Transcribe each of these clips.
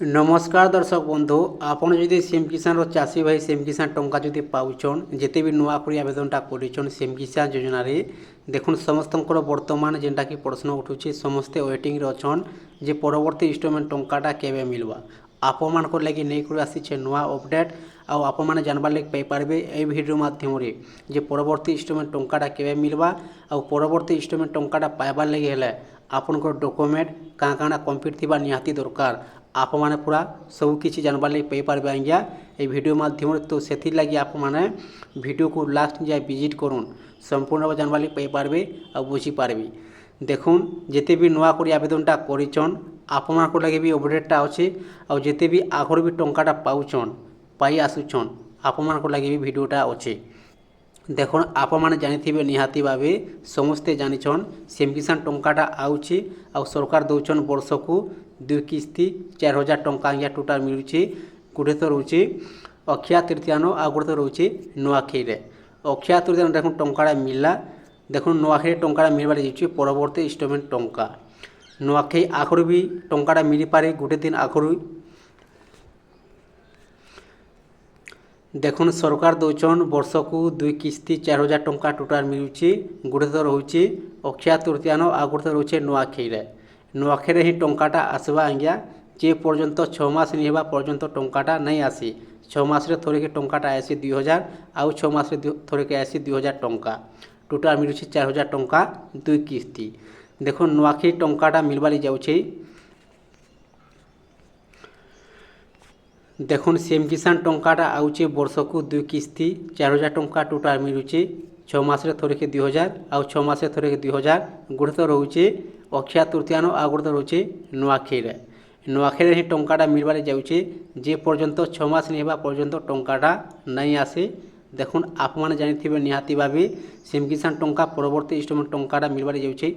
नमस्कार दर्शक बंधु आपण जदि सीएम किसान चाषी भाई सीएम किसान टंका जदि पाउछन जिते भी नुआ कर आवेदनटा कर सीएम किसान योजना रे देखुन समस्त वर्तमान जेनटा कि प्रश्न उठुचे समस्ते वेटिंग अच्छन जे परवर्ती इंस्टॉलमेंट टंकाटा केबे मिलवा आपण मान लगी नहीं कर आसी नुआ अपडेट आउ आपण मैंने जानबार लगे पाइपारे ये भिडियो मध्यम जे परवर्ती इंस्टॉलमेंट टंकाटा केबे मिलवा आउ परवर्ती इंस्टॉलमेंट टंकाटा पाइबार लगे हेले आपनकर डॉक्यूमेंट काँ काଣା कम्प्लीट थिबा निहाती दरकार आप माने पूरा सबकि जानबार लगे पाइपारे आज्ञा ये भिडियो मध्यम तो से लगी आप माने भिडियो को लास्ट जाए विजिट करूँ संपूर्ण भाव जानबार लगे पाइपारे आ बुझीपारे देखुन जिते भी नुआ कर आवेदनटा करछन आपण लगे भी अपडेटटा अच्छे आउ जिते भी आगर भी टंकाटा पाउछन पाई आसुछन आपण लगे भी भिडियोटा अच्छे देखुन आप मैंने जानी निहाती भावे समस्ते जानिछन सीएम किसान टंकाटा आउची आ सरकार दौन वर्ष को 2 किस्ती 4000 टंका टोटाल मिलूँ गोटे तो रोचे अक्षय तृतीयान आ गोटे तो रोचे नुआखाई अक्षय तृतीयान देखो टंकाटा मिलला देखो नुआखाई टंकाटा मिलबार जाइए परवर्ती इंस्टॉलमेंट टंका नुआखाई आखर भी टंकाटा मिल पारे गोटे दिन आखर देखुन सरकार दौन वर्ष को 2 किस्ती 4000 टंका टोटाल मिलूँ गोटे तो रोचे अक्षय तृतीयान आ गोटे तो रोचे नुआखाई ही टंकाटा आसवा आज्ञा जे पर्यंत 6 मास नहीं होगा पर्यंत टंकाटा नहीं आसी 6 मास थोड़े के टंकाटा आसी 2000 आउ 6 मास थोड़े के आसी 2000 टंका टोटाल मिलूँ 4000 टंका 2 किस्ती देखो नुआखाई टंकाटा मिलबार जाऊे देखुन सीएम किसान टंकाटा आउचे वर्ष को 2 किस्ती 4000 टंका टोटाल मिलूँ 6 मास थोड़े के 2000 आउ 6 मास थोड़े के 2000 गोटे तो रोचे अक्षय तृतीयान आ गोटे तो रोचे नुआखाई ही टंकाटा मिलबार जाऊे जे पर्यंत 6 मास नहीं होगा पर्यंत टंकाटा नहीं आसे देखुन आप मैंने जानी निहाती भावे सीएम किसान टंका परवर्ती इंस्टॉलमेंट टंकाटा मिलबार जाऊे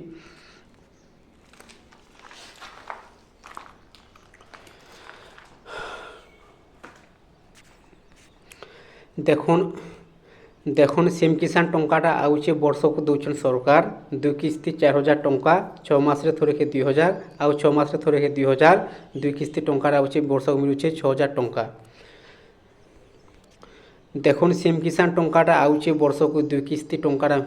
देखुन सीएम किसान टंकाटा आउचे वर्ष को दौन सरकार 2 किस्ती 4000 टंका 6 मास थोड़े के 2000 आउ 6 मास थोड़े के 2000 2 किस्ती टंकाटा आउचे वर्ष को मिलूँ 6000 टंका देखुन सीएम किसान टंकाटा आउचे वर्ष को 2 किस्ती टंकाटा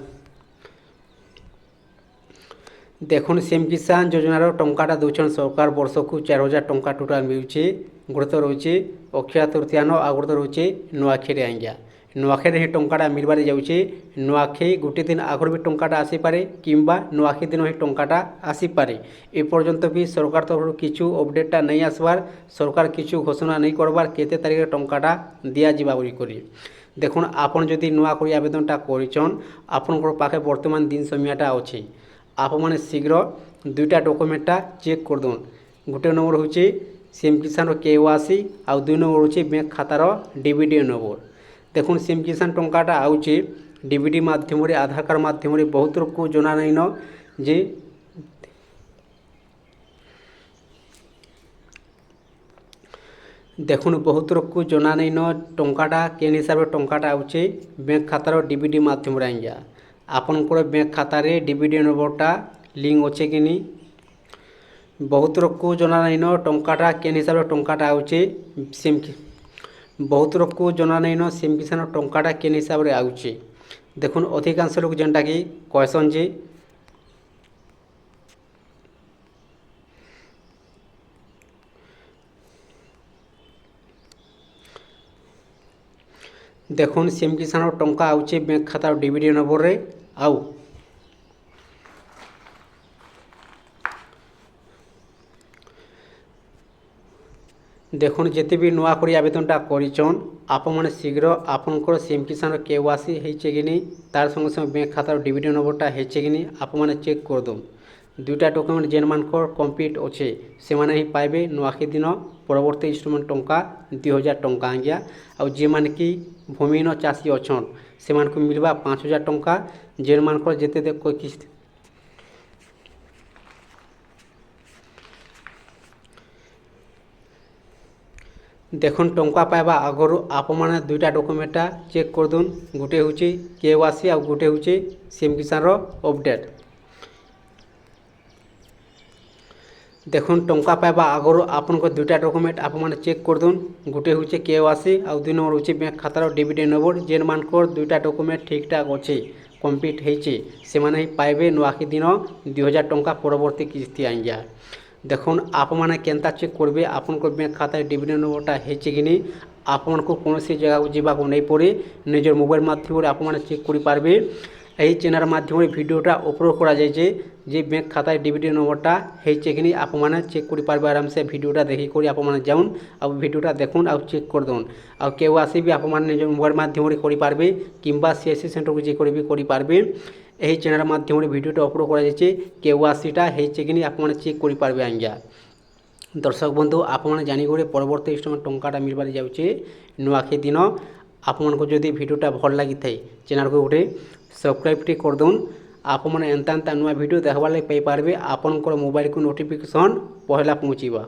देखुन सीएम किसान योजनार टंकाटा दौन सरकार वर्ष को 4000 टंका टोटाल मिलूँ गोटे तो रोचे अक्षय तृतीयान आ गोटे तो रोचे नुआखाई आज्ञा नुआखाई ही टंकाटा मिलबार जाऊे नुआखाई गोटे दिन आगर भी टंकाटा आसीपारे किंबा नुआखाई दिन ही टंकाटा आसीपारे ए पर्यंत भी सरकार तरफ किछु अपडेटटा नहीं आसबार सरकार किछु घोषणा नहीं करबार केते तारिख टंकाटा दिया जिबा बोली करी देखुन आपन जदि नुआ करी आवेदनटा करिछन आपनकर पाखे वर्तमान दिन समयटा अच्छे आप मैंने शीघ्र 2टा डॉक्यूमेंटा चेक कर दून गोटे नंबर होचे सीएम किसान केवासी आउ 2 नंबर होचे बैंक खातार डीबीडी नंबर देखुन सीएम किसान टंकाटा आउचे डीबीडी माध्यम आधार कार्ड माध्यम बहुत लोग को जना नहीं न जे देखुन बहुत लोग को जना नहीं न टंकाटा केन हिसाब से टंकाटा आउचे बैंक खातार डीबीडी माध्यम आज्ञा आपनकर बैंक खातार डीबीडी नंबरटा लिंक अच्छे कि नहीं बहुत लोग को जना नहीं न टंकाटा केन हिसाब से टंकाटा आउचे सीएम बहुत लोग को जना नहीं न सीएम किसान टंकाटा केन हिसाब से आउचे देखुन अधिकांश लोग जेनटा कि कहसन जे देखुन सीएम किसान टंका आउचे बैंक खातार डीबीडी नंबर रे आउ देखुन जिते भी नुआ करी आवेदनटा करिछन आप मैंने शीघ्र आपनकर सीएम किसान केवासी होइछे कि नहीं तार संगे संगे बैंक खातार डीबीडी नंबरटा होइछे कि नहीं आप मैंने चेक कर दून 2टा डॉक्यूमेंट जेन मानकर कम्प्लीट अच्छे से माने ही पाइबे नुआखाई दिन परवर्ती इंस्टॉलमेंट टंका 2000 टंका आज्ञा आउ जे माने कि भूमिहीन चाषी अच्छन से मानक मिलवा 5000 टंका जेन मानकर जेते दे कोई किस्त देखुन टंका पाइबा आगर आप मैंने 2टा डॉक्यूमेंटा चेक कर दून गोटे हूँ केवासी आ गोटे हूँ सीएम किसान अपडेट দেখুন টঙ্কা পাইবা আগর আপনার দুইটা ডকুমেন্ট আপনার চেক করদুন। গোটে হচ্ছে KYC আর 2 নম্বর হচ্ছে ব্যাঙ্ক খাতার ডিভিডেন্ড নম্বর। যে মানকর দুইটা ডকুমেন্ট ঠিকঠাক অছে কমপ্লিট হয়েছে সেমানে পাইবে নুয়াখী দিন 2000 টঙ্কা পরবর্তী কিস্তি আইয়া। দেখুন আপনার কেনতা চেক করবে আপনার ব্যাঙ্ক খাতার ডিভিডেন্ড নম্বরটা হয়েছে কি नहीं আপনার কৌশি জায়গা যাওয়া नहीं পড়ে নিজের মোবাইল মাধ্যমে আপনার চেক করে পারবে। এই চ্যানেলের মাধ্যমে ভিডিওটা অপলোড করা যাইছে যে ব্যাঙ্ক খাতায় ডিভিডেন্ড নম্বরটা হয়েছে কি नहीं আপনার চেক করে পারবে আরামসে ভিডিওটা দেখি করে আপনার যাউন আর ভিডিওটা দেখুন আর চেক করে দেন। আর KYC भी আপনার নিজের মোবাইল মাধ্যমে করে পারবে কিংবা CSC সেন্টারকে যে করবে করে পারবে। এই চ্যানেলের মাধ্যমে ভিডিওটা অপলোড করা যাইছে KYCটা হয়েছে কি नहीं আপনার চেক করে পারবে আজ্ঞা। দর্শক বন্ধু আপনার জানিগলে পরবর্তী সময় টঙ্কাটা মিলবার যাচ্ছে নুয়াখী দিন। আপনার যদি ভিডিওটা ভাল লাগি থাকে চ্যানেলকে গোটে সবসক্রাইবটি করে দেন। আপনার এন্তা এন্তা নূଆ ভিডিও দেখবার লাগি পাই পারবে আপনার মোবাইল को नोटिफिकेशन पहला पहुँचवा।